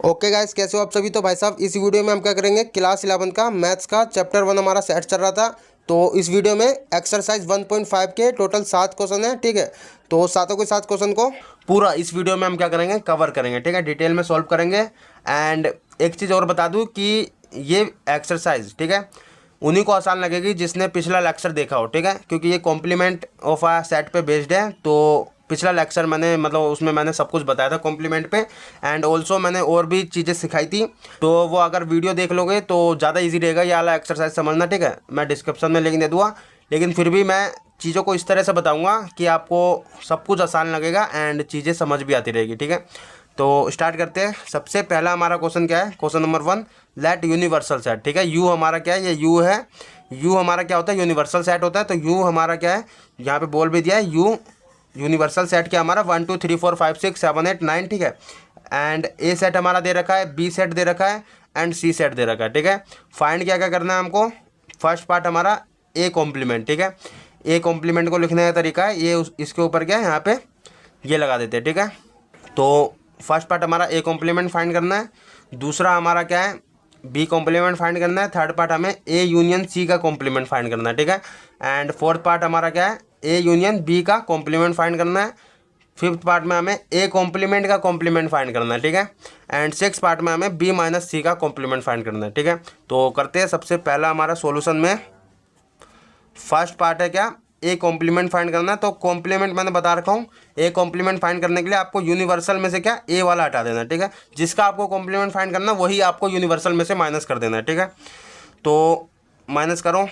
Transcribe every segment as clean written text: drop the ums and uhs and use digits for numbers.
Okay guys, कैसे हो आप सभी। तो भाई साहब इस वीडियो में हम क्या करेंगे, क्लास 11 का मैथ्स का चैप्टर 1 हमारा सेट चल रहा था। तो इस वीडियो में एक्सरसाइज 1.5 के टोटल 7 क्वेश्चन है। ठीक है, तो सातों के 7 क्वेश्चन को पूरा इस वीडियो में हम क्या करेंगे, कवर करेंगे। ठीक है, डिटेल में सॉल्व करेंगे। एंड एक चीज़ और बता दूँ कि ये एक्सरसाइज, ठीक है, उन्हीं को आसान लगेगी जिसने पिछला लेक्चर देखा हो। ठीक है, क्योंकि ये कॉम्प्लीमेंट ऑफ आ सेट पे बेस्ड है। तो पिछला लेक्चर मैंने उसमें मैंने सब कुछ बताया था कॉम्प्लीमेंट पे। एंड ऑल्सो मैंने और भी चीज़ें सिखाई थी, तो वो अगर वीडियो देख लोगे तो ज़्यादा इजी रहेगा ये वाला एक्सरसाइज समझना। ठीक है, मैं डिस्क्रिप्शन में लिंक दे दूँगा, लेकिन फिर भी मैं चीज़ों को इस तरह से बताऊँगा कि आपको सब कुछ आसान लगेगा एंड चीज़ें समझ भी आती रहेगी। ठीक है, तो स्टार्ट करते हैं। सबसे पहला हमारा क्वेश्चन क्या है, question number 1, let universal set. ठीक है, यू हमारा क्या है, ये यू है। यू हमारा क्या होता है, यूनिवर्सल सेट होता है। तो यू हमारा क्या है, यहाँ पे बोल भी दिया है, यू यूनिवर्सल सेट क्या हमारा 1 2 3 4 5 6 7 8 9। ठीक है, एंड ए सेट हमारा दे रखा है, बी सेट दे रखा है एंड सी सेट दे रखा है। ठीक है, फाइंड क्या क्या करना है हमको। फर्स्ट पार्ट हमारा ए कॉम्प्लीमेंट। ठीक है, ए कॉम्प्लीमेंट को लिखने का तरीका है ये, इसके ऊपर क्या है, यहाँ पे ये लगा देते हैं। ठीक है, तो फर्स्ट पार्ट हमारा ए कॉम्प्लीमेंट फाइंड करना है। दूसरा हमारा क्या है, बी कॉम्प्लीमेंट फाइंड करना है। थर्ड पार्ट हमें ए यूनियन सी का कॉम्प्लीमेंट फाइंड करना है। ठीक है, एंड फोर्थ पार्ट हमारा क्या है, ए यूनियन बी का कॉम्प्लीमेंट फाइंड करना है। फिफ्थ पार्ट में हमें ए कॉम्प्लीमेंट का कॉम्प्लीमेंट फाइंड करना है। ठीक है, एंड सिक्स पार्ट में हमें बी माइनस सी का कॉम्प्लीमेंट फाइंड करना है। ठीक है, तो करते हैं। सबसे पहला हमारा सॉल्यूशन में फर्स्ट पार्ट है क्या, ए कॉम्प्लीमेंट फाइंड करना है। तो कॉम्प्लीमेंट मैंने बता रखा हूँ, ए कॉम्प्लीमेंट फाइंड करने के लिए आपको यूनिवर्सल में से क्या, ए वाला हटा देना है। ठीक है, जिसका आपको कॉम्प्लीमेंट फाइंड करना वही आपको यूनिवर्सल में से माइनस कर देना है। ठीक है, तो माइनस करो।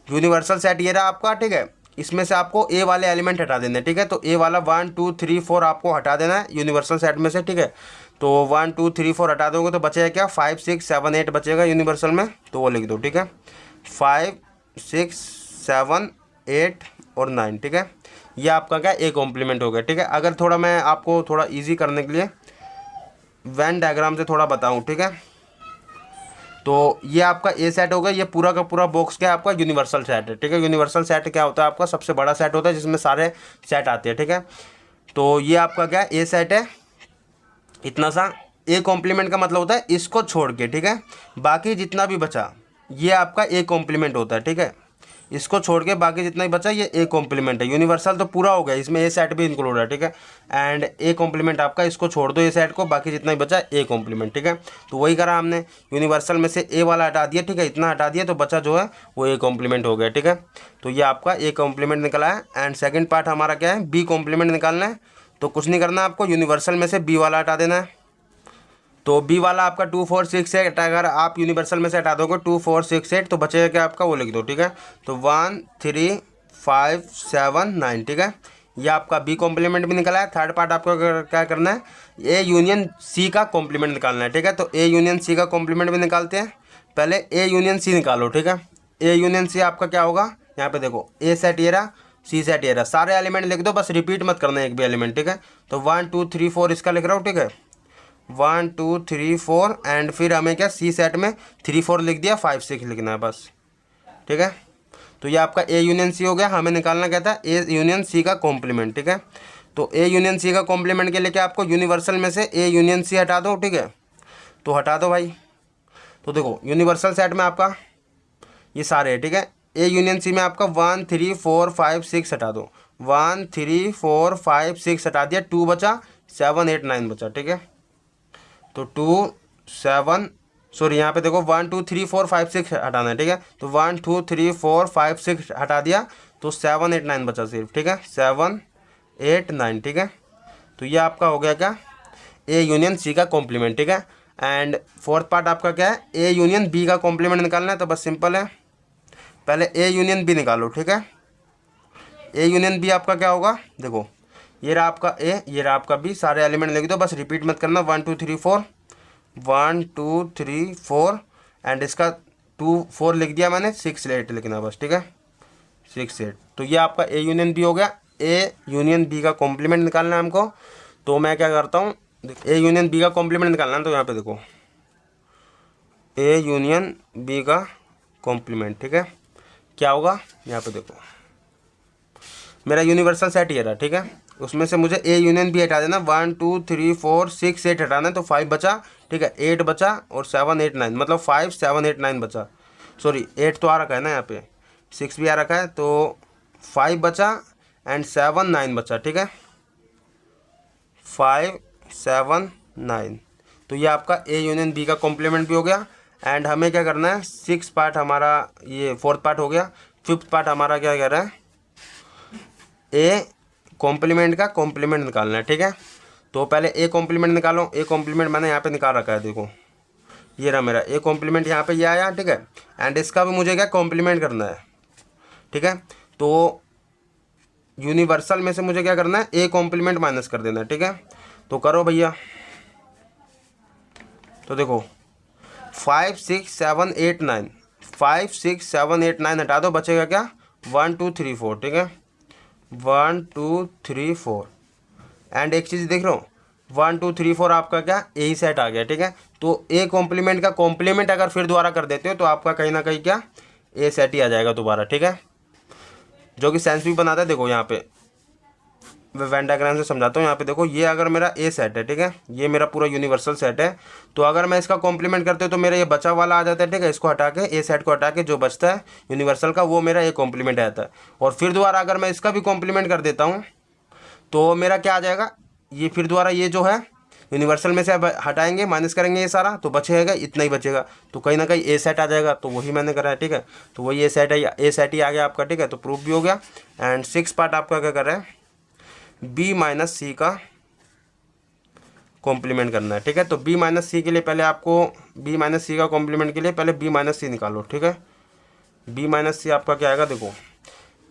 यूनिवर्सल सेट ये रहा आपका। ठीक है, इसमें से आपको ए वाले एलिमेंट हटा देने। ठीक है, तो ए वाला 1 2 3 4 आपको हटा देना है यूनिवर्सल सेट में से। ठीक है, तो 1 2 3 4 हटा दोगे तो बचेगा क्या, 5 6 7 8 बचेगा यूनिवर्सल में, तो वो लिख दो। ठीक है, 5 6 7 8 और 9। ठीक है, ये आपका क्या, ए कॉम्प्लीमेंट हो गया। ठीक है, अगर थोड़ा मैं आपको थोड़ा ईजी करने के लिए वेन डायग्राम से थोड़ा बताऊँ। ठीक है, तो ये आपका ए सेट होगा। ये पूरा का पूरा बॉक्स क्या है आपका, यूनिवर्सल सेट है। ठीक है, यूनिवर्सल सेट क्या होता है आपका, सबसे बड़ा सेट होता है जिसमें सारे सेट आते हैं। ठीक है, तो ये आपका क्या, ए सेट है इतना सा। ए कॉम्प्लीमेंट का मतलब होता है इसको छोड़ के, ठीक है, बाकी जितना भी बचा ये आपका ए कॉम्प्लीमेंट होता है। ठीक है, इसको छोड़ के बाकी जितना भी बचा ये ए कॉम्प्लीमेंट है। यूनिवर्सल तो पूरा हो गया, इसमें ए सेट भी इंक्लूड है। ठीक है, एंड ए कॉम्प्लीमेंट आपका, इसको छोड़ दो ए सेट को, बाकी जितना भी बचा ए कॉम्प्लीमेंट। ठीक है, तो वही करा हमने, यूनिवर्सल में से ए वाला हटा दिया। ठीक है, इतना हटा दिया तो बचा जो है वो ए कॉम्प्लीमेंट हो गया। ठीक है, तो ये आपका ए कॉम्प्लीमेंट निकला है। एंड सेकेंड पार्ट हमारा क्या है, बी कॉम्प्लीमेंट निकालना है। तो कुछ नहीं करना आपको, यूनिवर्सल में से बी वाला हटा देना है। तो बी वाला आपका 2 4 6 8, अगर आप यूनिवर्सल में से हटा दोगे 2 4 6 8 तो बचेगा क्या आपका, वो लिख दो। ठीक है, तो 1 3 5 7 9। ठीक है, ये आपका बी कॉम्प्लीमेंट भी निकला है। थर्ड पार्ट आपको क्या करना है, ए यूनियन सी का कॉम्प्लीमेंट निकालना है। ठीक है, तो ए यूनियन सी का कॉम्प्लीमेंट भी निकालते हैं। पहले ए यूनियन सी निकालो। ठीक है, ए यूनियन सी आपका क्या होगा, यहाँ पे देखो, ए सेट ये रहा, सी सेट ये रहा, सारे एलिमेंट लिख दो, बस रिपीट मत करना एक भी एलिमेंट। ठीक है, तो 1 2 3 4 इसका लिख रहा हूँ। ठीक है, 1 2 3 4 एंड फिर हमें क्या, सी सेट में 3 4 लिख दिया, 5 6 लिखना है बस। ठीक है, तो ये आपका ए यूनियन सी हो गया। हमें निकालना क्या था, ए यूनियन सी का कॉम्प्लीमेंट। ठीक है, तो ए यूनियन सी का कॉम्प्लीमेंट के लिए क्या, आपको यूनिवर्सल में से ए यूनियन सी हटा दो। ठीक है, तो हटा दो भाई। तो देखो यूनिवर्सल सेट में आपका ये सारे है। ठीक है, ए यूनियन सी में आपका 1 3 4 5 6 हटा दो, 1 3 4 5 6 हटा दिया, 2 बचा, 7 8 9 बचा। ठीक है, तो 2 7 सॉरी यहाँ पे देखो 1 2 3 4 5 6 हटाना है। ठीक है, तो 1 2 3 4 5 6 हटा दिया, तो 7 8 9 बचा सिर्फ। ठीक है, 7 8 9। ठीक है, तो ये आपका हो गया क्या, ए यूनियन सी का कॉम्प्लीमेंट। ठीक है, एंड फोर्थ पार्ट आपका क्या है, ए यूनियन बी का कॉम्प्लीमेंट निकालना है। तो बस सिंपल है, पहले ए यूनियन बी निकालो। ठीक है, ए यूनियन बी आपका क्या होगा, देखो ये रहा आपका ए, ये रहा आपका बी, सारे एलिमेंट लिख दो, बस रिपीट मत करना। 1 2 3 4 1 2 3 4 एंड इसका 2 4 लिख दिया मैंने, 6 8 लिखना बस। ठीक है, 6 8, तो ये आपका ए यूनियन बी हो गया। ए यूनियन बी का कॉम्प्लीमेंट निकालना है हमको। तो मैं क्या करता हूँ, ए यूनियन बी का कॉम्प्लीमेंट निकालना है। तो यहाँ पे देखो ए यूनियन बी का कॉम्प्लीमेंट। ठीक है, क्या होगा, यहाँ पे देखो मेरा यूनिवर्सल सेट ये रहा। ठीक है, उसमें से मुझे ए यूनियन बी हटा देना। 1 2 3 4 6 8 हटाना है तो 5 बचा, ठीक है। 8 बचा और 7 8 9, मतलब 5 7 8 9 बचा। सॉरी 8 तो आ रखा है ना यहाँ पे, 6 भी आ रखा है, तो 5 बचा एंड 7 9 बचा, ठीक है। 5 7 9, तो ये आपका ए यूनियन बी का कॉम्प्लीमेंट भी हो गया। एंड हमें क्या करना है, 6 पार्ट हमारा, ये 4th पार्ट हो गया। 5th पार्ट हमारा क्या कह रहा है, ए कॉम्प्लीमेंट का कॉम्प्लीमेंट निकालना है, ठीक है। तो पहले ए कॉम्प्लीमेंट निकालो। ए कॉम्प्लीमेंट मैंने यहाँ पे निकाल रखा है, देखो ये रहा मेरा ए कॉम्प्लीमेंट, यहाँ पे ये आया, ठीक है। एंड इसका भी मुझे क्या कॉम्प्लीमेंट करना है, ठीक है। तो यूनिवर्सल में से मुझे क्या करना है, ए कॉम्प्लीमेंट माइनस कर देना है, ठीक है। तो करो भैया। तो देखो 5 6 7 8 9, 5 6 7 8 9 हटा दो, बचेगा क्या 1 2 3 4, ठीक है। 1 2 3 4 एंड एक चीज़ देख रहे हो, 1 2 3 4 आपका क्या ए ही सेट आ गया, ठीक है। तो ए कॉम्प्लीमेंट का कॉम्प्लीमेंट अगर फिर दोबारा कर देते हो तो आपका कहीं ना कहीं क्या ए सेट ही आ जाएगा दोबारा, ठीक है। जो कि सेंस भी बनाता है, देखो यहाँ पे वेन डायग्राम से समझाता हूँ। यहाँ पे देखो, ये अगर मेरा ए सेट है, ठीक है, ये मेरा पूरा यूनिवर्सल सेट है, तो अगर मैं इसका कॉम्प्लीमेंट करते हो तो मेरा ये बचा वाला आ जाता है, ठीक है। इसको हटा के, ए सेट को हटा के जो बचता है यूनिवर्सल का, वो मेरा ए कॉम्प्लीमेंट आता है। और फिर दोबारा अगर मैं इसका भी कॉम्प्लीमेंट कर देता हूँ तो मेरा क्या आ जाएगा, ये फिर दोबारा ये जो है यूनिवर्सल में से अब हटाएंगे, माइनस करेंगे ये सारा, तो बचेगा इतना ही बचेगा, तो कहीं ना कहीं ए सेट आ जाएगा। तो वही मैंने करा है, ठीक है। तो वही ए सेट है, ए सेट ही आ गया आपका, ठीक है। तो प्रूफ भी हो गया। एंड 6 पार्ट आपका क्या कर रहा है, बी माइनस सी का कॉम्प्लीमेंट करना है, ठीक है। तो बी माइनस सी के लिए पहले आपको, बी माइनस सी का कॉम्प्लीमेंट के लिए पहले बी माइनस सी निकालो, ठीक है। बी माइनस सी आपका क्या आएगा, देखो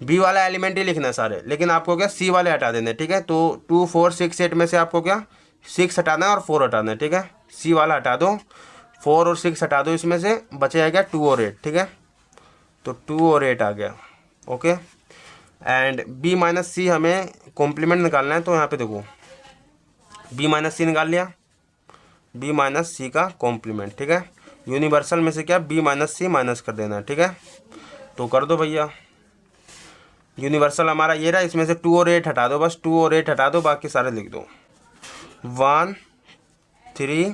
बी वाला एलिमेंट ही लिखना है सारे, लेकिन आपको क्या सी वाले हटा देने, ठीक है। तो 2 4 6 8 में से आपको क्या 6 हटाना है और 4 हटाना है, ठीक है। सी वाला हटा दो, 4 और 6 हटा दो, इसमें से बचेगा 2 और 8, ठीक है। तो 2 और 8 आ गया, ओके। एंड बी माइनस सी हमें कॉम्प्लीमेंट निकालना है, तो यहाँ पे देखो बी माइनस सी निकाल लिया, बी माइनस सी का कॉम्प्लीमेंट, ठीक है। यूनिवर्सल में से क्या बी माइनस सी माइनस कर देना है, ठीक है। तो कर दो भैया। यूनिवर्सल हमारा ये रहा, इसमें से 2 और 8 हटा दो, बस 2 और 8 हटा दो, बाकी सारे लिख दो। 1 3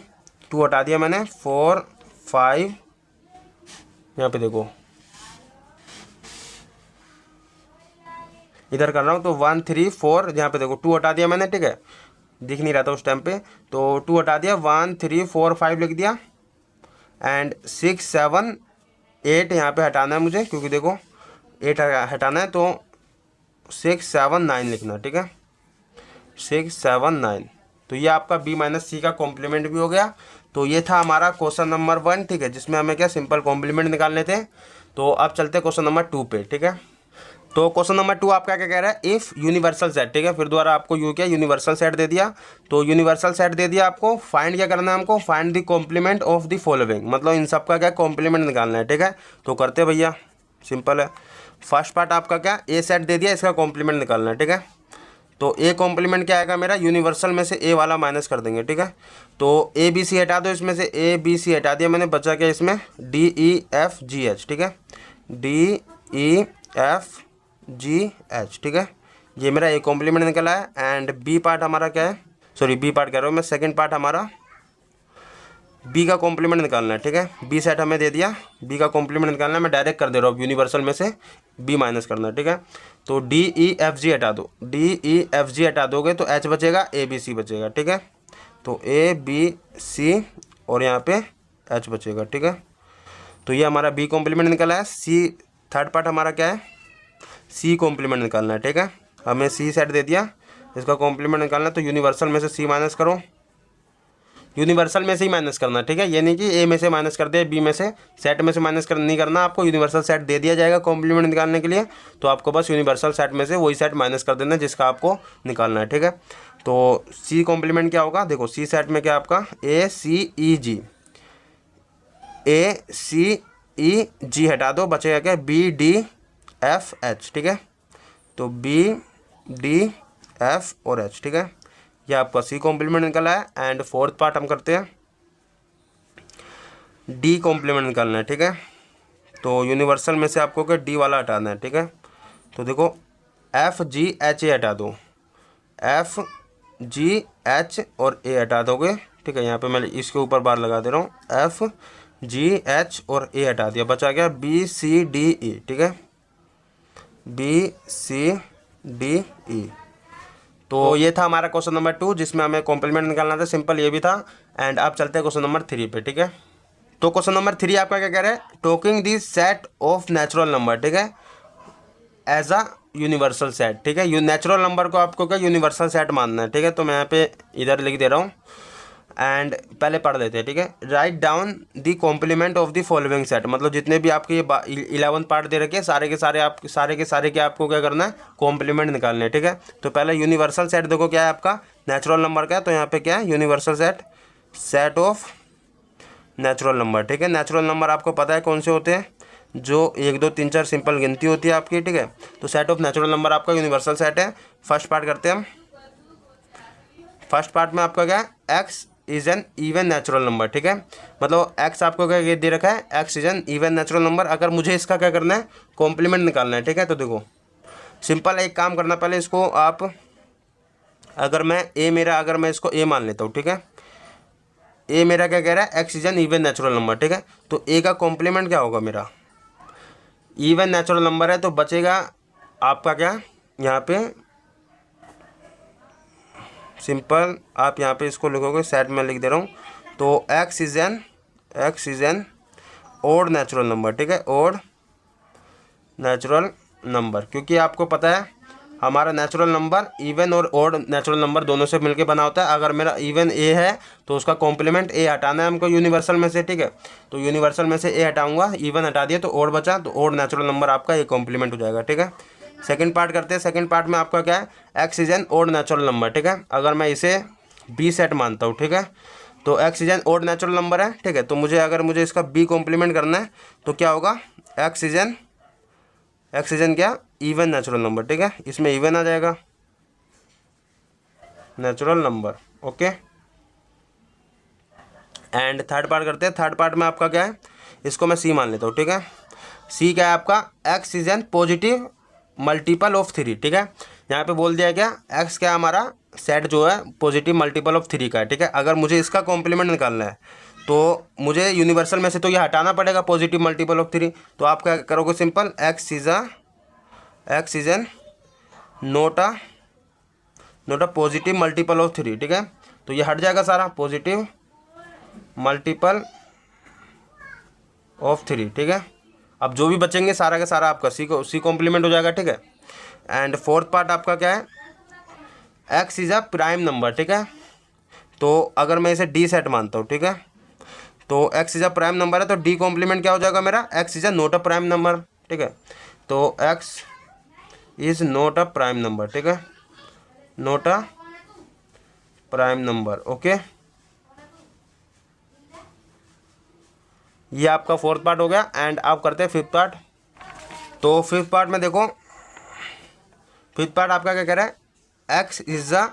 2 हटा दिया मैंने, 4 5, यहाँ पे देखो इधर कर रहा हूँ, तो 1 3 4, यहाँ पे देखो 2 हटा दिया मैंने, ठीक है। दिख नहीं रहा था उस टाइम पे, तो 2 हटा दिया, 1 3 4 5 लिख दिया। एंड 6 7 8 यहाँ पे हटाना है मुझे, क्योंकि देखो 8 हटाना है, तो 6 7 9 लिखना, ठीक है। 6 7 9, तो ये आपका बी माइनस सी का कॉम्प्लीमेंट भी हो गया। तो ये था हमारा क्वेश्चन नंबर 1, ठीक है, जिसमें हमें क्या सिंपल कॉम्प्लीमेंट निकालने थे। तो अब चलते हैं क्वेश्चन नंबर 2 पे, ठीक है। तो क्वेश्चन नंबर 2 आपका क्या कह रहा है, इफ़ यूनिवर्सल सेट, ठीक है। फिर दोबारा आपको यू क्या यूनिवर्सल सेट दे दिया, तो यूनिवर्सल सेट दे दिया आपको, फाइंड क्या करना है हमको, find the complement of the following, मतलब इन सब का क्या कॉम्प्लीमेंट निकालना है, ठीक है। तो करते भैया, सिंपल है। फर्स्ट पार्ट आपका क्या ए सेट दे दिया, इसका कॉम्प्लीमेंट निकालना है, ठीक है। तो ए कॉम्प्लीमेंट क्या आएगा मेरा, यूनिवर्सल में से ए वाला माइनस कर देंगे, ठीक है। तो ए बी सी हटा दो, इसमें से ए बी सी हटा दिया मैंने, बचा क्या इसमें D E F G H, ठीक है। D E F G H, ठीक है। ये मेरा ए कॉम्प्लीमेंट निकला है। एंड बी पार्ट हमारा क्या है, सॉरी बी पार्ट कह रहा हूँ मैं, सेकेंड पार्ट हमारा बी का कॉम्प्लीमेंट निकालना है, ठीक है। बी सेट हमें दे दिया, बी का कॉम्प्लीमेंट निकालना है, मैं डायरेक्ट कर दे रहा हूँ, यूनिवर्सल में से बी माइनस करना है, ठीक है। तो डी ई एफ जी हटा दो, डी ई एफ जी हटा दोगे तो एच बचेगा, ए बी सी बचेगा, ठीक है। तो ए बी सी और यहाँ पे एच बचेगा, ठीक है। तो ये हमारा बी कॉम्प्लीमेंट निकला है। सी थर्ड पार्ट हमारा क्या है, सी कॉम्प्लीमेंट निकालना है, ठीक है। हमें सी सेट दे दिया, इसका कॉम्प्लीमेंट निकालना है, तो यूनिवर्सल में से सी माइनस करो, यूनिवर्सल में से ही माइनस करना, ठीक है। ये नहीं कि ए में से माइनस कर दे, बी में से, सेट में से माइनस नहीं करना आपको, यूनिवर्सल सेट दे दिया जाएगा कॉम्प्लीमेंट निकालने के लिए, तो आपको बस यूनिवर्सल सेट में से वही सेट माइनस कर देना जिसका आपको निकालना है, ठीक है। तो सी कॉम्प्लीमेंट क्या होगा, देखो सी सेट में क्या आपका ए सी ई जी, ए सी ई जी हटा दो, बचेगा क्या बी डी एफ एच, ठीक है। तो बी डी एफ और एच, ठीक है। ये आपका सी कॉम्प्लीमेंट निकला है। एंड फोर्थ पार्ट हम करते हैं, डी कॉम्प्लीमेंट निकालना है, ठीक है। तो यूनिवर्सल में से आपको क्या डी वाला हटाना है, ठीक है। तो देखो एफ जी एच ए हटा दो, एफ जी एच और ए हटा दोगे, ठीक है। यहाँ पे मैं इसके ऊपर बार लगा दे रहा हूँ, एफ जी एच और ए हटा दिया, बचा गया बी सी डी ई, ठीक है, बी सी डी ई। तो ये था हमारा क्वेश्चन नंबर 2 जिसमें हमें कॉम्प्लीमेंट निकालना था, सिंपल ये भी था। एंड अब चलते हैं क्वेश्चन नंबर 3 पे, ठीक है। तो क्वेश्चन नंबर 3 आपका क्या कह रहा है, talking the set of natural number, ठीक है, एज अ यूनिवर्सल सेट, ठीक है। नेचुरल नंबर को आपको क्या यूनिवर्सल सेट मानना है, ठीक है। तो मैं यहाँ पे इधर लिख दे रहा हूँ एंड पहले पढ़ लेते हैं, ठीक है। Write down the complement of the following set, मतलब जितने भी आपके ये 11 पार्ट दे रखे हैं सारे के सारे के आपको क्या करना है, कॉम्प्लीमेंट निकालने हैं, ठीक है। तो पहले यूनिवर्सल सेट देखो क्या है आपका, नेचुरल नंबर का है, तो यहाँ पे क्या है universal set, set of natural number, ठीक है। नेचुरल नंबर आपको पता है कौन से होते हैं, जो 1 2 3 4 सिंपल गिनती होती है आपकी, ठीक है। तो सेट ऑफ नेचुरल नंबर आपका यूनिवर्सल सेट है। फर्स्ट पार्ट करते हैं हम। फर्स्ट पार्ट में आपका क्या है, x is N even natural number, ठीक है। मतलब एक्स आपको क्या दे रखा है, x is N even natural number. अगर मुझे इसका क्या करना है, कॉम्प्लीमेंट निकालना है, ठीक है। तो देखो सिंपल एक काम करना, पहले इसको आप, अगर मैं इसको ए मान लेता हूँ, ठीक है। ए मेरा क्या कह रहा है, x is N even natural number, ठीक है। तो ए का कॉम्प्लीमेंट क्या होगा, मेरा इवन नेचुरल नंबर है, तो बचेगा आपका क्या, यहाँ पे सिंपल आप यहाँ पे इसको लिखोगे, सेट में लिख दे रहा हूँ। तो x is an odd natural number, ठीक है, ओड नेचुरल नंबर। क्योंकि आपको पता है हमारा नेचुरल नंबर इवन और ओड नेचुरल नंबर दोनों से मिलके बना होता है। अगर मेरा इवन ए है तो उसका कॉम्प्लीमेंट ए हटाना है हमको यूनिवर्सल में से, ठीक है। तो यूनिवर्सल में से ए हटाऊंगा, इवन हटा दिया तो ओड बचा, तो ओड नेचुरल नंबर आपका ये कॉम्प्लीमेंट हो जाएगा, ठीक है। सेकंड पार्ट करते हैं। सेकंड पार्ट में आपका क्या है, x is an odd natural number, ठीक है। अगर मैं इसे बी सेट मानता हूँ, ठीक है, तो x is an odd natural number है, ठीक है। तो अगर मुझे इसका बी कॉम्प्लीमेंट करना है तो क्या होगा, एक्स इज एन क्या, इवन नेचुरल नंबर, ठीक है। इसमें इवन आ जाएगा natural number, okay. And third part करते हैं। थर्ड पार्ट में आपका क्या है, इसको मैं सी मान लेता हूँ, ठीक है। सी क्या है आपका, x is N positive multiple of 3, ठीक है। यहाँ पे बोल दिया क्या, एक्स क्या हमारा सेट जो है पॉजिटिव मल्टीपल ऑफ 3 का है, ठीक है। अगर मुझे इसका कॉम्प्लीमेंट निकालना है तो मुझे यूनिवर्सल में से तो ये हटाना पड़ेगा, पॉजिटिव मल्टीपल ऑफ 3। तो आप क्या करोगे, simple x is n naught a positive multiple of 3, ठीक है। तो ये हट जाएगा सारा, पॉजिटिव मल्टीपल ऑफ 3, ठीक है। अब जो भी बचेंगे सारा का सारा आपका सी कॉम्प्लीमेंट हो जाएगा, ठीक है। एंड फोर्थ पार्ट आपका क्या है, x is a prime number, ठीक है। तो अगर मैं इसे डी सेट मानता हूँ, ठीक है, तो x is a prime number है, तो डी कॉम्प्लीमेंट क्या हो जाएगा मेरा, x is a not a prime number, ठीक है। तो x is not a prime number, ठीक है, not a prime number, okay. ये आपका फोर्थ पार्ट हो गया। एंड आप करते हैं फिफ्थ पार्ट। तो फिफ्थ पार्ट में देखो, फिफ्थ पार्ट आपका क्या कह रहा है, x is a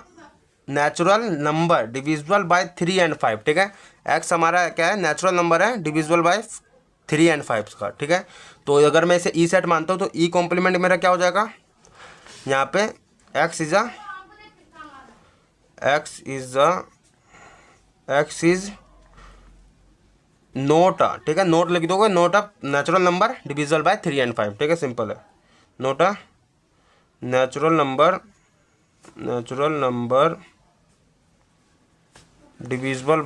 natural number divisible by 3 and 5, ठीक है। एक्स हमारा क्या है, नेचुरल नंबर है डिविजिबल बाय 3 and 5 का, ठीक है। तो अगर मैं इसे ई सेट मानता हूँ तो ई कॉम्प्लीमेंट मेरा क्या हो जाएगा, यहाँ पे एक्स इज नोट, ठीक है, नोट लिख दोगे, note a natural number divisible by 3 and 5, ठीक है, सिंपल है। Note a natural number divisible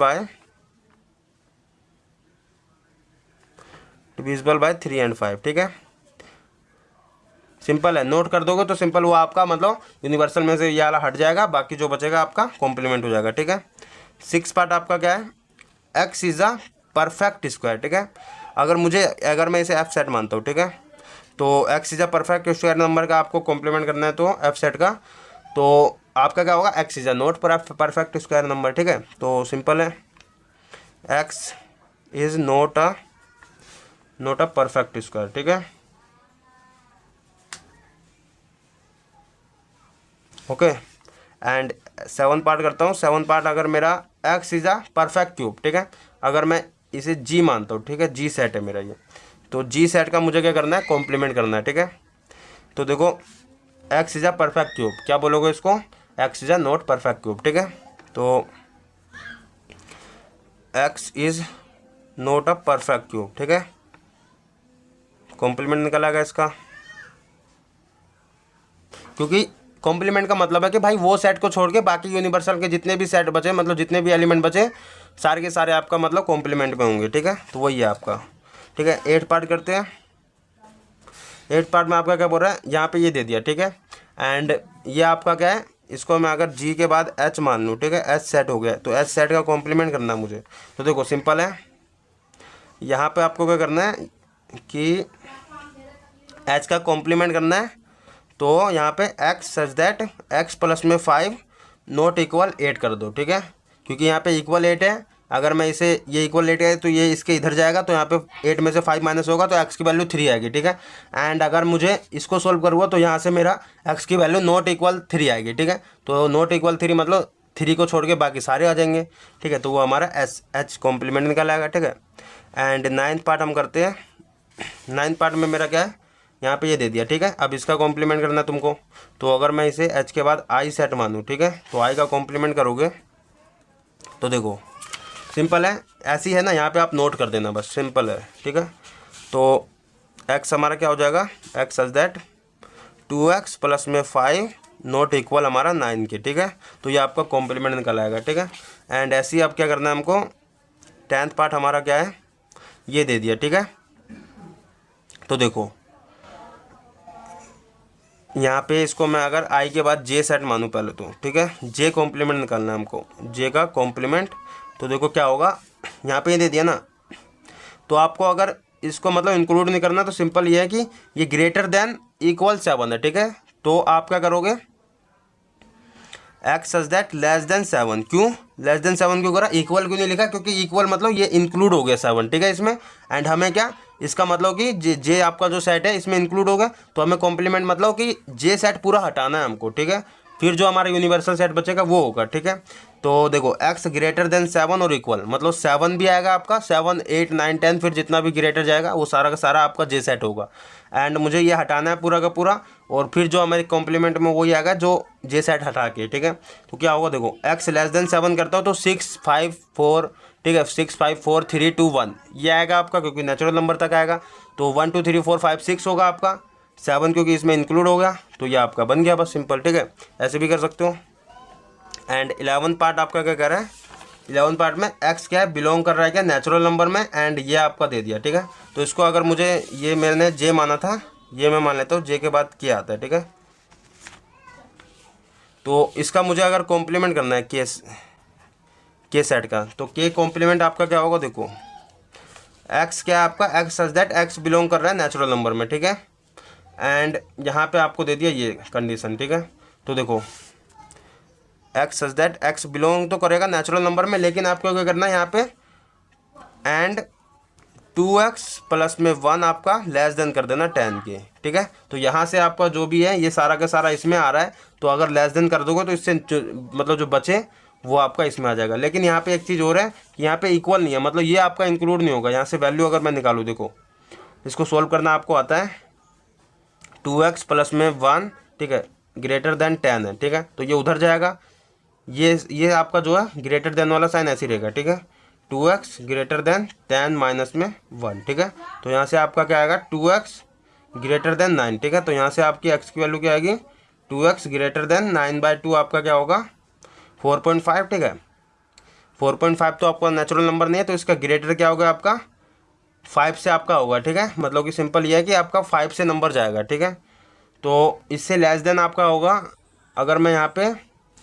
by 3 and 5, ठीक है, सिंपल है। नोट कर दोगे तो सिंपल वो आपका मतलब यूनिवर्सल में से ये वाला हट जाएगा, बाकी जो बचेगा आपका कॉम्प्लीमेंट हो जाएगा, ठीक है। सिक्स पार्ट आपका क्या है, x is a perfect square, ठीक है। अगर मैं इसे एफ सेट मानता हूँ, ठीक है, तो x is a perfect square number का आपको कॉम्प्लीमेंट करना है, तो एफ सेट का, तो आपका क्या होगा, x is a not perfect square number, ठीक है। तो सिंपल है, x is not a perfect square, ठीक है, ओके। एंड सेवन पार्ट करता हूँ। सेवन पार्ट, अगर मेरा x is a perfect cube, ठीक है, अगर मैं इसे जी मानता हूँ, ठीक है, जी सेट है मेरा ये, तो जी सेट का मुझे क्या करना है, कॉम्प्लीमेंट करना है, ठीक है। तो देखो x is a perfect cube, क्या बोलोगे इसको, x is a not perfect cube, ठीक है। तो x is not a perfect cube, ठीक है, कॉम्प्लीमेंट निकल आएगा इसका, क्योंकि कॉम्प्लीमेंट का मतलब है कि भाई वो सेट को छोड़ के बाकी यूनिवर्सल के जितने भी सेट बचे, मतलब जितने भी एलिमेंट बचे सारे के सारे आपका मतलब कॉम्प्लीमेंट में होंगे, ठीक है। तो वही है आपका, ठीक है। 8 पार्ट करते हैं। 8 पार्ट में आपका क्या बोल रहा है, यहाँ पे ये दे दिया, ठीक है। एंड ये आपका क्या है, इसको मैं अगर जी के बाद एच मान लूँ, ठीक है, एच सेट हो गया, तो एच सेट का कॉम्प्लीमेंट करना है मुझे। तो देखो सिंपल है, यहाँ पे आपको क्या करना है कि एच का कॉम्प्लीमेंट करना है। तो यहाँ पे x such that x plus में 5 नॉट इक्वल 8 कर दो, ठीक है, क्योंकि यहाँ पे इक्वल 8 है। अगर मैं इसे ये इक्वल 8 है तो ये इसके इधर जाएगा, तो यहाँ पे 8 में से 5 माइनस होगा तो एक्स की वैल्यू 3 आएगी, ठीक है। एंड अगर मुझे इसको सोल्व करूँगा तो यहाँ से मेरा एक्स की वैल्यू नॉट इक्वल 3 आएगी, ठीक है। तो नॉट इक्वल 3 मतलब 3 को छोड़ के बाकी सारे आ जाएंगे, ठीक है। तो वो हमारा एच कॉम्प्लीमेंट निकल आएगा, ठीक है। एंड 9th पार्ट हम करते हैं। 9th पार्ट में मेरा क्या है, यहाँ पे ये दे दिया, ठीक है। अब इसका कॉम्प्लीमेंट करना है तुमको। तो अगर मैं इसे एच के बाद आई सेट मानूँ, ठीक है, तो आई का कॉम्प्लीमेंट करोगे तो देखो सिंपल है, ऐसी है ना, यहाँ पे आप नोट कर देना बस, सिंपल है, ठीक है। तो एक्स हमारा क्या हो जाएगा, x such that 2x plus में 5 नॉट इक्वल हमारा 9 के, ठीक है। तो ये आपका कॉम्प्लीमेंट निकल आएगा, ठीक है। एंड ऐसे ही अब क्या करना है हमको, 10th पार्ट हमारा क्या है, ये दे दिया, ठीक है। तो देखो यहाँ पे इसको मैं अगर आई के बाद जे सेट मानूँ पहले तो, ठीक है, जे कॉम्प्लीमेंट निकालना है हमको, जे का कॉम्प्लीमेंट। तो देखो क्या होगा, यहाँ पे ये दे दिया ना, तो आपको अगर इसको मतलब इंक्लूड नहीं करना तो सिंपल ये है कि ये ग्रेटर देन इक्वल 7 है, ठीक है। तो आप क्या करोगे, x such that less than 7, क्यों लेस देन 7 क्यों करा, इक्वल क्यों नहीं लिखा, क्योंकि इक्वल मतलब ये इंक्लूड हो गया 7, ठीक है इसमें। एंड हमें क्या, इसका मतलब कि जे आपका जो सेट है इसमें इंक्लूड होगा, तो हमें कॉम्प्लीमेंट मतलब कि जे सेट पूरा हटाना है हमको, ठीक है। फिर जो हमारा यूनिवर्सल सेट बचेगा वो होगा, ठीक है। तो देखो एक्स ग्रेटर देन 7 और इक्वल मतलब 7 भी आएगा आपका, 7 8 9 10 फिर जितना भी ग्रेटर जाएगा वो सारा का सारा आपका जे सेट होगा। एंड मुझे ये हटाना है पूरा का पूरा, और फिर जो हमारे कॉम्प्लीमेंट में वही आएगा जो जे सेट हटा के, ठीक है। तो क्या होगा, देखो एक्स लेस देन 7 करता हो तो 6 5 4, ठीक है, 6 5 4 3 2 1 ये आएगा आपका, क्योंकि नेचुरल नंबर तक आएगा। तो 1 2 3 4 5 6 होगा आपका, 7 क्योंकि इसमें इंक्लूड हो गया, तो ये आपका बन गया बस, सिंपल, ठीक है। ऐसे भी कर सकते हो। एंड 11th पार्ट आपका क्या कर रहा है, 11th पार्ट में एक्स क्या है, बिलोंग कर रहा है क्या नेचुरल नंबर में, एंड ये आपका दे दिया, ठीक है। तो इसको अगर मुझे ये मैंने जे माना था, ये मैं मान लेता हूँ जे के बाद क्या आता है, ठीक है। तो इसका मुझे अगर कॉम्प्लीमेंट करना है के सेट का, तो के कॉम्प्लीमेंट आपका क्या होगा, देखो एक्स क्या है आपका, x such that x belong कर रहा है नेचुरल नंबर में, ठीक है। एंड यहाँ पे आपको दे दिया ये कंडीशन, ठीक है। तो देखो x such that x belong तो करेगा नेचुरल नंबर में, लेकिन आपको क्या करना है यहाँ पे, एंड 2x प्लस में 1 आपका लेस देन कर देना 10 के, ठीक है। तो यहाँ से आपका जो भी है ये सारा का सारा इसमें आ रहा है, तो अगर लेस देन कर दोगे तो इससे मतलब जो बचे वो आपका इसमें आ जाएगा। लेकिन यहाँ पे एक चीज़ और है कि यहाँ पे इक्वल नहीं है, मतलब ये आपका इंक्लूड नहीं होगा। यहाँ से वैल्यू अगर मैं निकालूँ, देखो इसको सोल्व करना आपको आता है, 2x प्लस में 1, ठीक है, ग्रेटर देन 10 है, ठीक है। तो ये उधर जाएगा, ये आपका जो है ग्रेटर देन वाला साइन ऐसे रहेगा, ठीक है। 2x ग्रेटर देन 10 माइनस में 1, ठीक है। तो यहाँ से आपका क्या आएगा, 2x ग्रेटर देन 9, ठीक है। तो यहाँ से आपकी x की वैल्यू क्या आएगी, 2x ग्रेटर देन 9/2 आपका क्या होगा, 4.5, ठीक है। 4.5 तो आपका नेचुरल नंबर नहीं है, तो इसका ग्रेटर क्या होगा आपका 5 से आपका होगा, ठीक है। मतलब कि सिंपल ये है कि आपका 5 से नंबर जाएगा, ठीक है। तो इससे लेस देन आपका होगा, अगर मैं यहाँ पे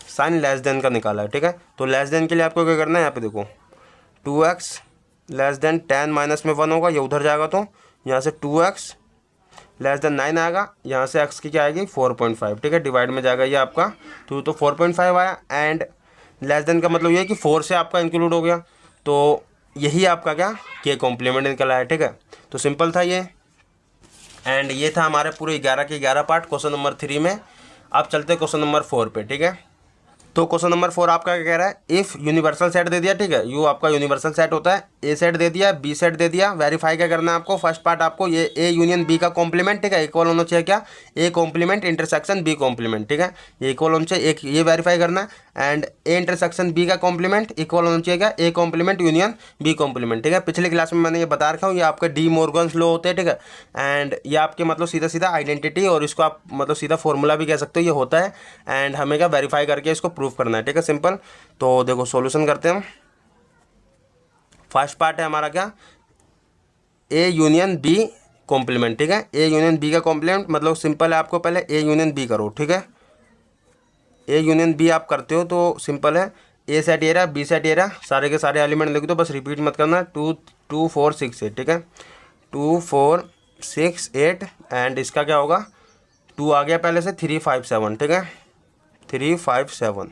साइन लेस देन का निकाला है, ठीक है। तो लेस देन के लिए आपको क्या करना है, यहाँ पे देखो 2x लेस देन 10 माइनस में 1 होगा, ये उधर जाएगा, तो यहाँ से 2x लेस देन 9 आएगा, यहाँ से x की क्या आएगी 4.5, ठीक है, डिवाइड में जाएगा ये आपका, तो 4.5 आया। एंड लेस देन का मतलब ये है कि 4 से आपका इंक्लूड हो गया, तो यही आपका क्या के कॉम्प्लीमेंट निकला है, ठीक है। तो सिंपल था ये। एंड ये था हमारे पूरे 11 के 11 पार्ट क्वेश्चन नंबर 3 में। अब चलते क्वेश्चन नंबर 4 पे, ठीक है। तो क्वेश्चन नंबर 4 आपका क्या कह रहा है, इफ़ यूनिवर्सल सेट दे दिया, ठीक है, यू आपका यूनिवर्सल सेट होता है, ए सेट दे दिया, बी सेट दे दिया। वेरीफाई क्या करना है आपको, फर्स्ट पार्ट आपको ये ए यूनियन बी का कॉम्प्लीमेंट, ठीक है, इक्वल होना चाहिए क्या, A complement intersection B complement, ठीक है, ये इक्वल होना चाहिए, एक ये वेरीफाई करना है। एंड ए इंटरसेक्शन बी का कॉम्प्लीमेंट इक्वल होना चाहिए क्या, A complement union B complement, ठीक है। पिछले क्लास में मैंने ये बता रखा हूँ, ये आपके डी मॉर्गन्स लॉ होते हैं, ठीक है। एंड ये आपके मतलब सीधा सीधा आइडेंटिटी, और इसको आप मतलब सीधा फॉर्मूला भी कह सकते हो, ये होता है। एंड हमें क्या वेरीफाई करके इसको प्रूफ करना है, ठीक है, सिंपल। तो देखो सॉल्यूशन करते हैं हम। फर्स्ट पार्ट है हमारा क्या, ए यूनियन बी कॉम्प्लीमेंट, ठीक है। ए यूनियन बी का कॉम्प्लीमेंट मतलब सिंपल है, आपको पहले ए यूनियन बी करो, ठीक है। ए यूनियन बी आप करते हो तो सिंपल है, ए सेट ये रहा, बी सेट ये रहा, सारे के सारे एलिमेंट लिख दो, बस रिपीट मत करना। 2 2 4 6 8, ठीक है, 2 4 6 8। एंड इसका क्या होगा, 2 आ गया पहले से, 3 5 7, ठीक है, 3 5 7।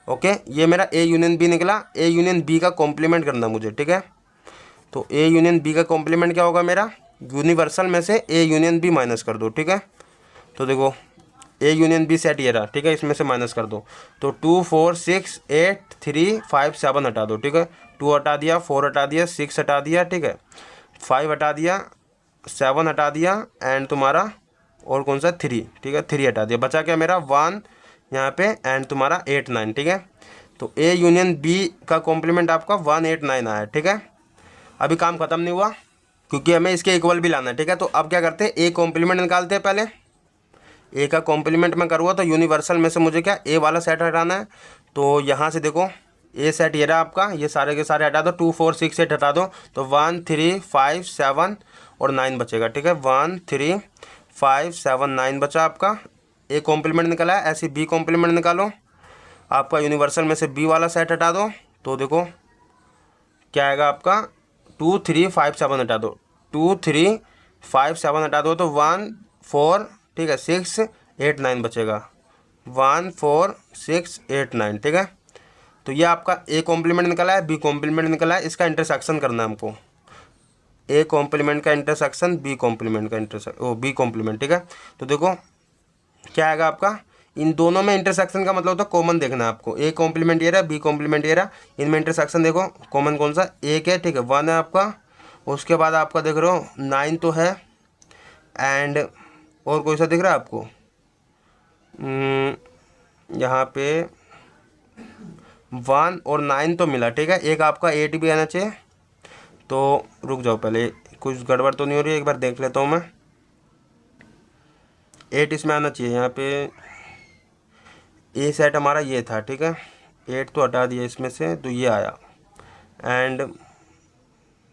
ओके, ये मेरा ए यूनियन बी निकला। ए यूनियन बी का कॉम्प्लीमेंट करना मुझे, ठीक है। तो ए यूनियन बी का कॉम्प्लीमेंट क्या होगा मेरा, यूनिवर्सल में से ए यूनियन बी माइनस कर दो, ठीक है। तो देखो ए यूनियन बी सेट ये रहा, ठीक है, इसमें से माइनस कर दो। तो 2 4 6 8 3 5 7 हटा दो, ठीक है। 2 हटा दिया, 4 हटा दिया, 6 हटा दिया, ठीक है, 5 हटा दिया, 7 हटा दिया, एंड तुम्हारा और कौन सा 3, ठीक है, 3 हटा दिया, बचा क्या मेरा 1 यहाँ पे, एंड तुम्हारा 8 9, ठीक है। तो ए यूनियन बी का कॉम्प्लीमेंट आपका 1 8 9 आया, ठीक है। अभी काम खत्म नहीं हुआ, क्योंकि हमें इसके इक्वल भी लाना है, ठीक है। तो अब क्या करते हैं, ए कॉम्प्लीमेंट निकालते हैं पहले। ए का कॉम्प्लीमेंट मैं करूँगा तो यूनिवर्सल में से मुझे क्या ए वाला सेट हटाना है। तो यहाँ से देखो ए सेट ये रहा आपका, ये सारे के सारे हटा दो, 2 4 6 8 हटा दो, तो 1 3 5 7 और 9 बचेगा, ठीक है। 1 3 5 7 9 बचा आपका, ए कॉम्प्लीमेंट निकला है। ऐसे बी कॉम्प्लीमेंट निकालो, आपका यूनिवर्सल में से बी वाला सेट हटा दो, तो देखो क्या आएगा आपका, 2 3 5 7 हटा दो, 2 3 5 7 हटा दो, तो 1 4, ठीक है, 6 8 9 बचेगा, 1 4 6 8 9, ठीक है। तो ये आपका ए कॉम्प्लीमेंट निकला है, बी कॉम्प्लीमेंट निकला है, इसका इंटरसेक्शन करना है हमको। ए कॉम्प्लीमेंट का इंटरसेक्शन बी कॉम्प्लीमेंट का बी कॉम्प्लीमेंट, ठीक है। तो देखो क्या आएगा आपका, इन दोनों में इंटरसेक्शन का मतलब होता है कॉमन देखना है आपको। ए कॉम्प्लीमेंट ये रहा, बी कॉम्प्लीमेंट ये रहा, इनमें इंटरसेक्शन देखो कॉमन कौन सा, एक है, ठीक है, 1 है आपका। उसके बाद आपका देख रहे हो 9 तो है, एंड और कोई सा दिख रहा है आपको, यहाँ पे 1 और 9 तो मिला, ठीक है। एक आपका 8 भी आना चाहिए। तो रुक जाओ, पहले कुछ गड़बड़ तो नहीं हो रही है, एक बार देख लेता हूँ मैं। 8 इसमें आना चाहिए, यहाँ पे ए सेट हमारा ये था, ठीक है, 8 तो हटा दिया इसमें से, तो ये आया। एंड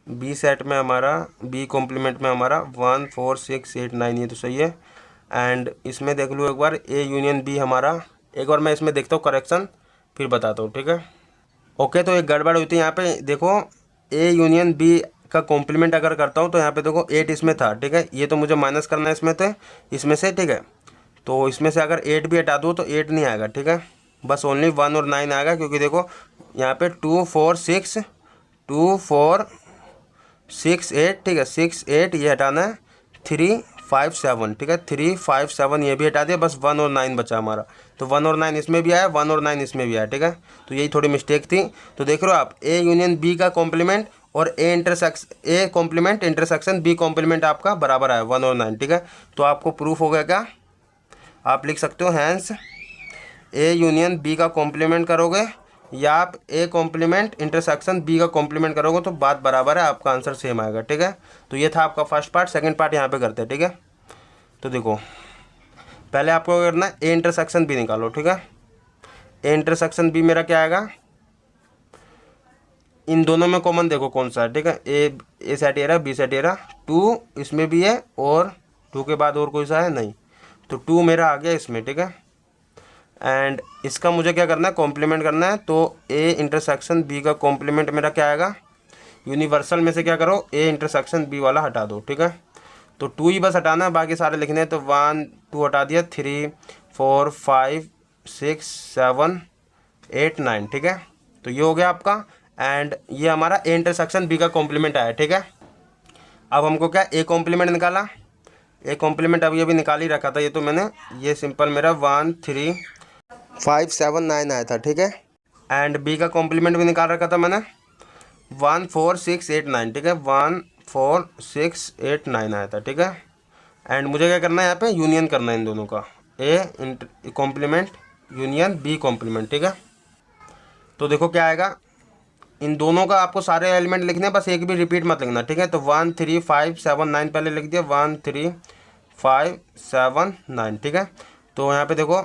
बी सेट में हमारा, बी कॉम्प्लीमेंट में हमारा 1 4 6 8 9, ये तो सही है। एंड इसमें देख लूँ एक बार, ए यूनियन बी हमारा, एक बार मैं इसमें देखता हूँ करेक्शन, फिर बताता हूँ, ठीक है। ओके, तो एक गड़बड़ हुई थी यहाँ पे, देखो ए यूनियन बी का कॉम्प्लीमेंट अगर करता हूँ तो यहाँ पे देखो 8 इसमें था, ठीक है, ये तो मुझे माइनस करना है इसमें से, ठीक है। तो इसमें से अगर 8 भी हटा दूँ तो 8 नहीं आएगा, ठीक है, बस ओनली 1 और 9 आएगा, क्योंकि देखो यहाँ पे 2 4 6 2 4 6 8, ठीक है, 6 8 ये हटाना है, 3 5 7, ठीक है, 3 5 7 ये भी हटा दिया, बस 1 और 9 बचा हमारा। तो 1 और 9 इसमें भी आया, 1 और 9 इसमें भी आया, ठीक है। तो यही थोड़ी मिस्टेक थी। तो देख रहे हो आप, ए यूनियन बी का कॉम्प्लीमेंट और A complement intersection B complement आपका बराबर आया 1 और 9, ठीक है। तो आपको प्रूफ हो गया क्या, आप लिख सकते हो हैंस ए यूनियन बी का कॉम्प्लीमेंट करोगे या आप ए कॉम्प्लीमेंट इंटरसेक्शन बी का कॉम्प्लीमेंट करोगे तो बात बराबर है, आपका आंसर सेम आएगा, ठीक है। तो ये था आपका फर्स्ट पार्ट। सेकंड पार्ट यहाँ पे करते हैं, ठीक है। तो देखो पहले आपको क्या करना है, ए इंटरसेक्शन बी निकालो, ठीक है। ए इंटरसेक्शन बी मेरा क्या आएगा, इन दोनों में कॉमन देखो कौन सा है, ठीक है। ए सेट ये रहा, बी सेट ये रहा, 2 इसमें भी है और 2 के बाद और कोई सा है नहीं, तो 2 मेरा आ गया इसमें, ठीक है। एंड इसका मुझे क्या करना है, कॉम्प्लीमेंट करना है। तो ए इंटरसेक्शन बी का कॉम्प्लीमेंट मेरा क्या आएगा, यूनिवर्सल में से क्या करो, ए इंटरसेक्शन बी वाला हटा दो, ठीक है। तो 2 ही बस हटाना है, बाकी सारे लिखने हैं। तो 1 2 हटा दिया, 3 4 5 6 7 8 9, ठीक है। तो ये हो गया आपका, एंड ये हमारा ए इंटरसेक्शन बी का कॉम्प्लीमेंट आया, ठीक है। अब हमको क्या, ए कॉम्प्लीमेंट निकाला, ए कॉम्प्लीमेंट अभी निकाल ही रखा था ये, तो मैंने ये सिंपल मेरा 1 3 5 7 9 आया था, ठीक है। एंड बी का कॉम्प्लीमेंट भी निकाल रखा था मैंने, 14689, ठीक है, 14689 आया था, ठीक है। एंड मुझे क्या करना है यहाँ पे, यूनियन करना है इन दोनों का, A complement union B complement, ठीक है। तो देखो क्या आएगा, इन दोनों का आपको सारे एलिमेंट लिखने हैं, बस एक भी रिपीट मत लिखना, ठीक है। तो 13579 पहले लिख दिया, 13579, ठीक है। तो यहाँ पे देखो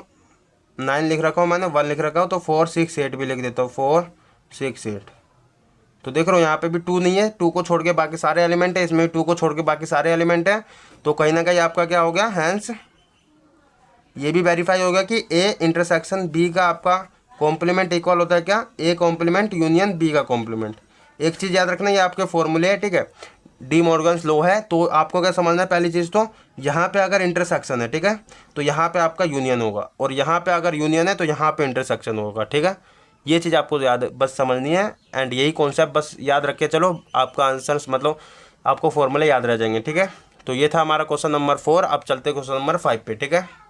9 लिख रखा हूँ मैंने, 1 लिख रखा हूँ, तो 468 भी लिख देता हूँ, 468। तो देख रहे हो यहाँ पे भी 2 नहीं है, 2 को छोड़ के बाकी सारे एलिमेंट है, इसमें 2 को छोड़ के बाकी सारे एलिमेंट है। तो कहीं ना कहीं आपका क्या हो गया, हैंस ये भी वेरीफाई होगा कि ए इंटरसेक्शन बी का आपका कॉम्प्लीमेंट इक्वल होता है क्या, ए कॉम्प्लीमेंट यूनियन बी का कॉम्प्लीमेंट। एक चीज़ याद रखना, ये आपके फॉर्मूले है, ठीक है, डी मॉर्गन्स लॉ है। तो आपको क्या समझना है, पहली चीज़ तो यहाँ पे अगर इंटरसेक्शन है, ठीक है, तो यहाँ पे आपका यूनियन होगा, और यहाँ पे अगर यूनियन है तो यहाँ पे इंटरसेक्शन होगा, ठीक है। ये चीज़ आपको याद बस समझनी है, एंड यही कॉन्सेप्ट बस याद रख के चलो, आपका आंसर मतलब आपको फॉर्मूले याद रह जाएंगे, ठीक है। तो ये था हमारा क्वेश्चन नंबर 4। अब चलते क्वेश्चन नंबर 5 पे, ठीक है।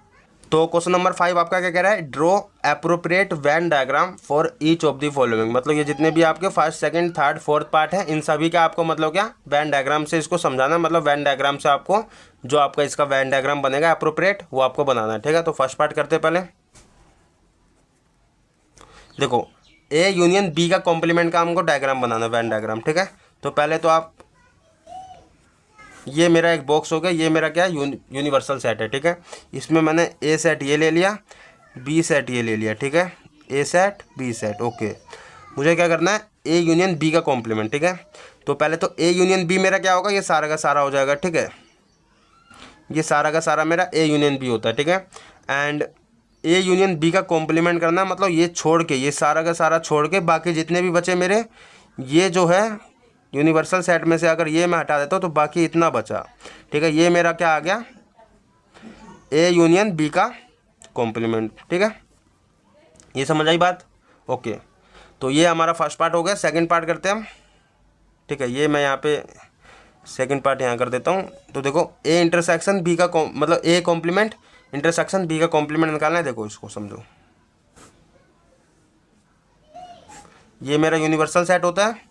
तो क्वेश्चन नंबर 5 आपका क्या कह रहा है, draw appropriate Venn diagram for each of the following. मतलब ये जितने भी आपके first second third fourth part है, इन सभी का आपको मतलब क्या, वेन डायग्राम से इसको समझाना। मतलब वेन डायग्राम से आपको जो आपका इसका वेन डायग्राम बनेगा एप्रोप्रिएट, वो आपको बनाना है, ठीक है। तो फर्स्ट पार्ट करते पहले, देखो ए यूनियन बी का कॉम्प्लीमेंट का हमको डायग्राम बनाना, वेन डायग्राम, ठीक है। तो पहले तो आप, ये मेरा एक बॉक्स हो गया, ये मेरा क्या है, यूनिवर्सल सेट है, ठीक है। इसमें मैंने ए सेट ये ले लिया, बी सेट ये ले लिया, ठीक है, ए सेट बी सेट, ओके। मुझे क्या करना है, ए यूनियन बी का कॉम्प्लीमेंट, ठीक है। तो पहले तो ए यूनियन बी मेरा क्या होगा, ये सारा का सारा हो जाएगा, ठीक है। ये सारा का सारा मेरा ए यूनियन बी होता है, ठीक है। एंड ए यूनियन बी का कॉम्प्लीमेंट करना है, मतलब ये छोड़ के, ये सारा का सारा छोड़ के बाकी जितने भी बचे मेरे, ये जो है यूनिवर्सल सेट में से अगर ये मैं हटा देता हूँ तो बाकी इतना बचा, ठीक है। ये मेरा क्या आ गया, ए यूनियन बी का कॉम्प्लीमेंट, ठीक है। ये समझ आई बात, ओके। तो ये हमारा फर्स्ट पार्ट हो गया। सेकंड पार्ट करते हैं हम, ठीक है। ये मैं यहाँ पे सेकंड पार्ट यहाँ कर देता हूँ। तो देखो ए इंटरसेक्शन बी का मतलब ए कॉम्प्लीमेंट इंटरसेक्शन बी का कॉम्प्लीमेंट निकालना है। देखो इसको समझो, ये मेरा यूनिवर्सल सेट होता है,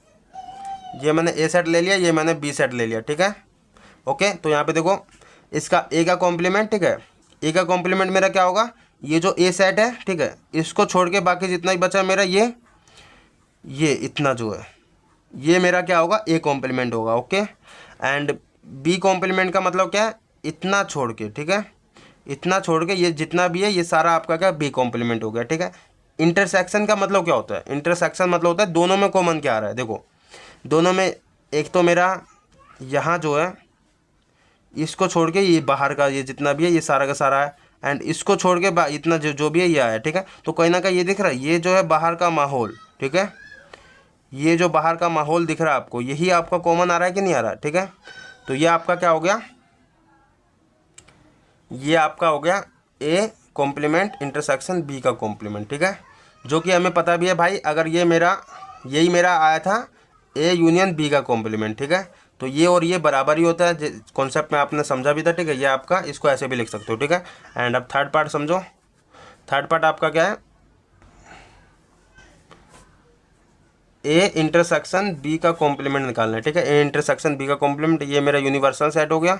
ये मैंने ए सेट ले लिया, ये मैंने बी सेट ले लिया, ठीक है, ओके। तो यहाँ पे देखो इसका ए का कॉम्प्लीमेंट, ठीक है, ए का कॉम्प्लीमेंट मेरा क्या होगा, ये जो ए सेट है, ठीक है, इसको छोड़ के बाकी जितना ही बचा मेरा ये इतना जो है, ये मेरा क्या होगा, ए कॉम्प्लीमेंट होगा, ओके। एंड बी कॉम्प्लीमेंट का मतलब क्या है, इतना छोड़ के, ठीक है, इतना छोड़ के ये जितना भी है ये सारा आपका क्या, बी कॉम्प्लीमेंट हो गया, ठीक है। इंटरसेक्शन का मतलब क्या होता है, इंटरसेक्शन मतलब होता है दोनों में कॉमन क्या आ रहा है। देखो दोनों में एक तो मेरा यहाँ जो है, इसको छोड़ के ये बाहर का ये जितना भी है ये सारा का सारा है, एंड इसको छोड़ के इतना जो भी है ये आया, ठीक है। तो कहीं ना कहीं ये दिख रहा है, ये जो है बाहर का माहौल, ठीक है, ये जो बाहर का माहौल दिख रहा है आपको, यही आपका कॉमन आ रहा है कि नहीं आ रहा है, ठीक है। तो ये आपका क्या हो गया, ये आपका हो गया ए कॉम्प्लीमेंट इंटरसेक्शन बी का कॉम्प्लीमेंट, ठीक है। जो कि हमें पता भी है भाई, अगर ये मेरा यही मेरा आया था ए यूनियन बी का कॉम्प्लीमेंट, ठीक है। तो ये और ये बराबर ही होता है, कॉन्सेप्ट में आपने समझा भी था, ठीक है। ये आपका इसको ऐसे भी लिख सकते हो, ठीक है। एंड अब थर्ड पार्ट समझो। थर्ड पार्ट आपका क्या है, ए इंटरसेक्शन बी का कॉम्प्लीमेंट निकालना है, ठीक है। ए इंटरसेक्शन बी का कॉम्प्लीमेंट, ये मेरा यूनिवर्सल सेट हो गया,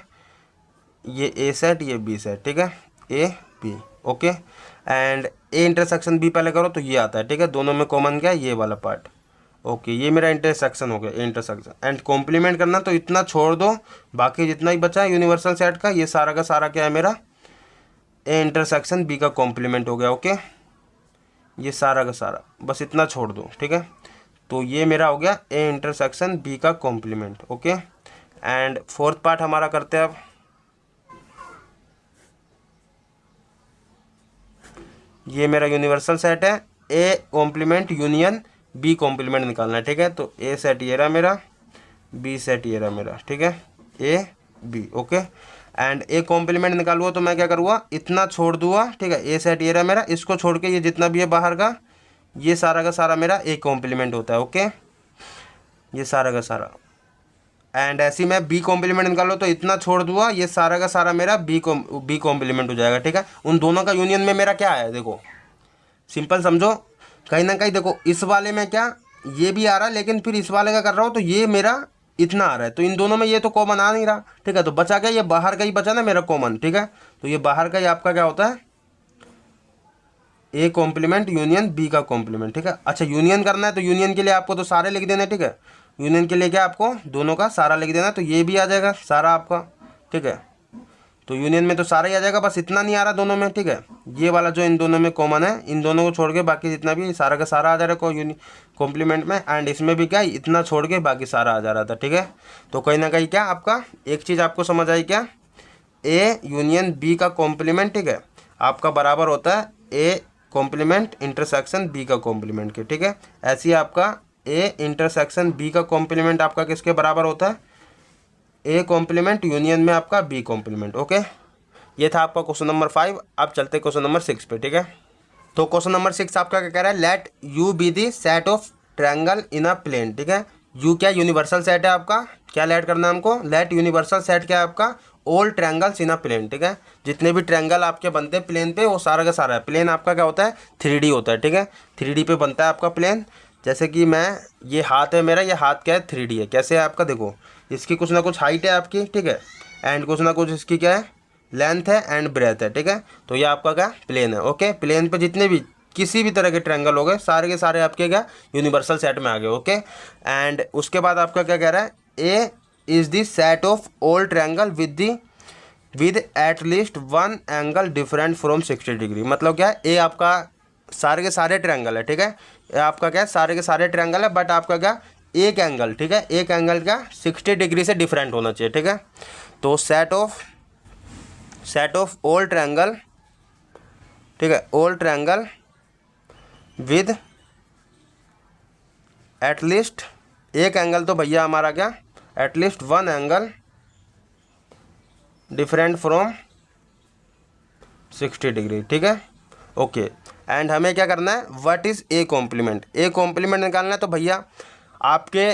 ये ए सेट ये बी सेट, ठीक है, A B, okay. And A intersection B पहले करो तो ये आता है, ठीक है। दोनों में कॉमन क्या है, ये वाला पार्ट, ओके। ये मेरा इंटरसेक्शन हो गया, ए इंटरसेक्शन। एंड कॉम्प्लीमेंट करना तो इतना छोड़ दो, बाकी जितना ही बचा है यूनिवर्सल सेट का, ये सारा का सारा क्या है मेरा, ए इंटरसेक्शन बी का कॉम्प्लीमेंट हो गया, ओके। ये सारा का सारा बस इतना छोड़ दो, ठीक है। तो ये मेरा हो गया ए इंटरसेक्शन बी का complement, okay. And fourth part हमारा करते हैं अब। ये मेरा यूनिवर्सल सेट है, A complement union B complement निकालना है, ठीक है। तो ए सेट ये रहा मेरा, बी सेट ये रहा मेरा, ठीक है, A B, okay. And A complement निकालूंगा तो मैं क्या करूँगा, इतना छोड़ दूंगा, ठीक है। ए सेट ये रहा मेरा, इसको छोड़ के ये जितना भी है बाहर का, ये सारा का सारा मेरा ए कॉम्प्लीमेंट होता है, ओके, ये सारा का सारा। एंड ऐसे ही मैं बी कॉम्प्लीमेंट निकालो तो इतना छोड़ दूंगा, ये सारा का सारा मेरा बी कॉम्प्लीमेंट हो जाएगा, ठीक है। उन दोनों का यूनियन में मेरा क्या है, देखो सिंपल समझो, कहीं ना कहीं देखो इस वाले में क्या, ये भी आ रहा है, लेकिन फिर इस वाले का कर रहा हूँ तो ये मेरा इतना आ रहा है, तो इन दोनों में ये तो कॉमन आ नहीं रहा, ठीक है। तो बचा क्या, ये बाहर का ही बचा ना मेरा कॉमन, ठीक है। तो ये बाहर का ही आपका क्या होता है, ए कॉम्प्लीमेंट यूनियन बी का कॉम्प्लीमेंट, ठीक है। अच्छा यूनियन करना है तो यूनियन के लिए आपको तो सारे लिख देना है, ठीक है। यूनियन के लिए क्या आपको दोनों का सारा लिख देना, तो ये भी आ जाएगा सारा आपका, ठीक है। तो यूनियन में तो सारा ही आ जाएगा, बस इतना नहीं आ रहा दोनों में, ठीक है। ये वाला जो इन दोनों में कॉमन है, इन दोनों को छोड़ के बाकी जितना भी सारा का सारा आ जा रहा है कॉम्प्लीमेंट में, एंड इसमें भी क्या इतना छोड़ के बाकी सारा आ जा रहा था, ठीक है। तो कहीं ना कहीं क्या आपका एक चीज़ आपको समझ आई क्या, ए यूनियन बी का कॉम्प्लीमेंट, ठीक है, आपका बराबर होता है ए कॉम्प्लीमेंट इंटरसेक्शन बी का कॉम्प्लीमेंट के, ठीक है। ऐसे ही आपका ए इंटरसेक्शन बी का कॉम्प्लीमेंट आपका किसके बराबर होता है, ए कॉम्प्लीमेंट यूनियन में आपका बी कॉम्प्लीमेंट, ओके। ये था आपका क्वेश्चन नंबर 5। अब चलते क्वेश्चन नंबर 6 पे, ठीक है। तो क्वेश्चन नंबर 6 आपका क्या कह रहा है, let U be the set of triangle in a plane, ठीक है। यू क्या यूनिवर्सल सेट है आपका, क्या लेट करना है हमको, लेट यूनिवर्सल सेट क्या है आपका, all triangles in a plane, ठीक है। जितने भी ट्रायंगल आपके बनते हैं प्लेन पे वो सारा का सारा है। प्लेन आपका क्या होता है 3D होता है, ठीक है। 3D पे बनता है आपका प्लेन। जैसे कि मैं ये हाथ है मेरा, ये हाथ क्या है 3D है, कैसे है आपका देखो, इसकी कुछ ना कुछ हाइट है आपकी, ठीक है, एंड कुछ ना कुछ इसकी क्या है लेंथ है एंड ब्रेथ है, ठीक है। तो ये आपका क्या प्लेन है, ओके। प्लेन पे जितने भी किसी भी तरह के ट्रायंगल हो गए सारे के सारे आपके क्या यूनिवर्सल सेट में आ गए, ओके। एंड उसके बाद आपका क्या कह रहा है, A is the set of all triangle with at least one angle different from 60 degree. मतलब क्या है, ए आपका सारे के सारे ट्रायंगल है, ठीक है। ये आपका क्या है सारे के सारे ट्रायंगल है, बट आपका क्या एक एंगल, ठीक है, एक एंगल का 60 डिग्री से डिफरेंट होना चाहिए, ठीक है। तो सेट ऑफ ऑल ट्रायंगल, ठीक है, ऑल ट्रायंगल विद एटलीस्ट एक एंगल, तो भैया हमारा क्या at least one angle different from 60 degree, ठीक है, ओके। एंड हमें क्या करना है, what is A complement, A complement निकालना है। तो भैया आपके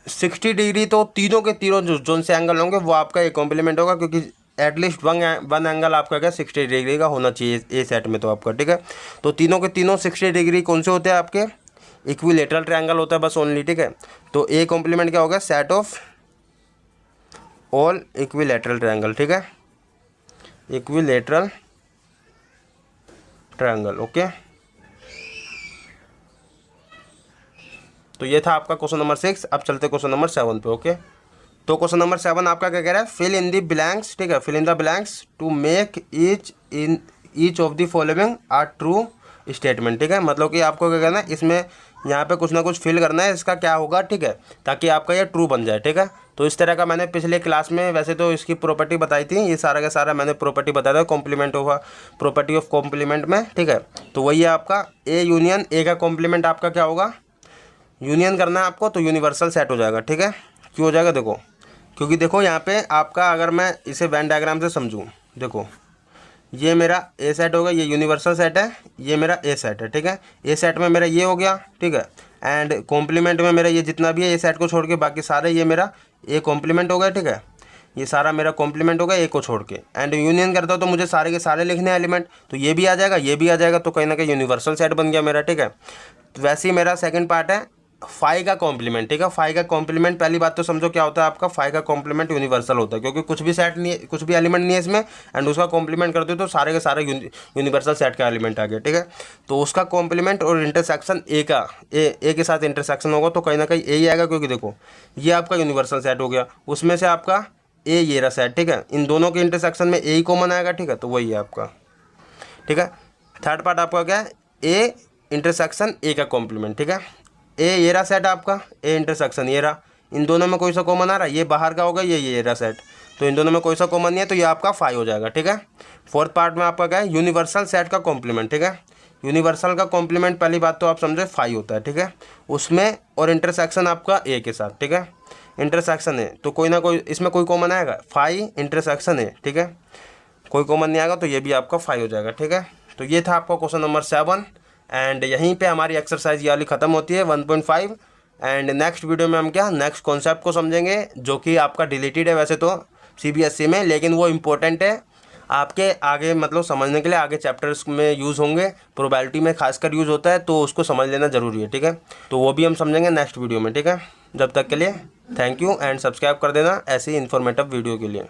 60 डिग्री तो तीनों के तीनों जो से एंगल होंगे वो आपका ए कॉम्प्लीमेंट होगा, क्योंकि एटलीस्ट वन एंगल आपका क्या 60 डिग्री का होना चाहिए ए सेट में, तो आपका ठीक है। तो तीनों के तीनों 60 डिग्री कौन से होते हैं आपके, इक्विलेटरल ट्रायंगल होता है बस ओनली, ठीक है। तो ए कॉम्प्लीमेंट क्या होगा, set of all equilateral triangle, ठीक है, इक्विलेटरल ट्रायंगल, ओके। तो ये था आपका क्वेश्चन नंबर 6। अब चलते क्वेश्चन नंबर 7 पे, ओके। तो क्वेश्चन नंबर 7 आपका क्या कह रहा है, फिल इन द ब्लैंक्स, ठीक है, fill in the blanks to make each of the following are true statement, ठीक है। मतलब कि आपको क्या करना है, इसमें यहाँ पे कुछ ना कुछ फिल करना है, इसका क्या होगा, ठीक है, ताकि आपका ये ट्रू बन जाए, ठीक है। तो इस तरह का मैंने पिछले क्लास में वैसे तो इसकी प्रॉपर्टी बताई थी, ये सारा का सारा मैंने प्रॉपर्टी बताया था complement of property of complement में, ठीक है। तो वही है आपका ए यूनियन ए का कॉम्प्लीमेंट आपका क्या होगा, यूनियन करना है आपको तो यूनिवर्सल सेट हो जाएगा, ठीक है। क्यों हो जाएगा, देखो, क्योंकि देखो यहाँ पे आपका अगर मैं इसे वेन डायग्राम से समझूँ, देखो ये मेरा ए सेट होगा, ये यूनिवर्सल सेट है, ये मेरा ए सेट है, ठीक है। ए सेट में मेरा ये हो गया, ठीक है, एंड कॉम्प्लीमेंट में मेरा ये जितना भी है ए सेट को छोड़ के बाकी सारे ये मेरा ए कॉम्प्लीमेंट हो गया, ठीक है। ये सारा मेरा कॉम्प्लीमेंट हो गया ए को छोड़ के, एंड यूनियन करता हूँ तो मुझे सारे के सारे लिखने हैं एलिमेंट, तो ये भी आ जाएगा ये भी आ जाएगा, तो कहीं ना कहीं यूनिवर्सल सेट बन गया मेरा, ठीक है। तो वैसे ही मेरा सेकंड पार्ट है फाई का कॉम्प्लीमेंट, ठीक है। फाई का कॉम्प्लीमेंट पहली बात तो समझो क्या होता है आपका, फाई का कॉम्प्लीमेंट यूनिवर्सल होता है, क्योंकि कुछ भी सेट नहीं है, कुछ भी एलिमेंट नहीं है इसमें, एंड उसका कॉम्प्लीमेंट करते हो तो सारे के सारे यूनिवर्सल सेट का एलिमेंट आ गया, ठीक है। तो उसका कॉम्प्लीमेंट और इंटरसेक्शन ए का ए के साथ इंटरसेक्शन होगा तो कहीं ना कहीं ए ही आएगा, क्योंकि देखो ये आपका यूनिवर्सल सेट हो गया, उसमें से आपका ए ये रहा सेट, ठीक है। इन दोनों के इंटरसेक्शन में ए ही कॉमन आएगा, ठीक है, तो वही है आपका, ठीक है। थर्ड पार्ट आपका क्या है, ए इंटरसेक्शन ए का कॉम्प्लीमेंट, ठीक है। ए ये रहा सेट आपका, ए इंटरसेक्शन ये रहा, इन दोनों में कोई सा कॉमन आ रहा है, ये बाहर का होगा, ये रहा सेट, तो इन दोनों में कोई सा कॉमन नहीं है, तो ये आपका फाई हो जाएगा, ठीक है। फोर्थ पार्ट में आपका क्या है, यूनिवर्सल सेट का कॉम्प्लीमेंट, ठीक है। यूनिवर्सल का कॉम्प्लीमेंट पहली बात तो आप समझे फाई होता है, ठीक है, उसमें और इंटरसेक्शन आपका ए के साथ, ठीक है। इंटरसेक्शन है तो कोई ना कोई इसमें कोई कॉमन आएगा, फाई इंटरसेक्शन है, ठीक है, कोई कॉमन नहीं आएगा तो ये भी आपका फाई हो जाएगा, ठीक है। तो ये था आपका क्वेश्चन नंबर 7, एंड यहीं पे हमारी एक्सरसाइज ये वाली ख़त्म होती है 1.5। एंड नेक्स्ट वीडियो में हम क्या नेक्स्ट कॉन्सेप्ट को समझेंगे, जो कि आपका डिलीटेड है वैसे तो CBSE में, लेकिन वो इम्पोर्टेंट है आपके आगे मतलब समझने के लिए आगे चैप्टर्स में यूज़ होंगे, प्रोबेबिलिटी में खासकर यूज़ होता है, तो उसको समझ लेना ज़रूरी है, ठीक है। तो वो भी हम समझेंगे नेक्स्ट वीडियो में, ठीक है। जब तक के लिए थैंक यू एंड सब्सक्राइब कर देना ऐसी इन्फॉर्मेटिव वीडियो के लिए।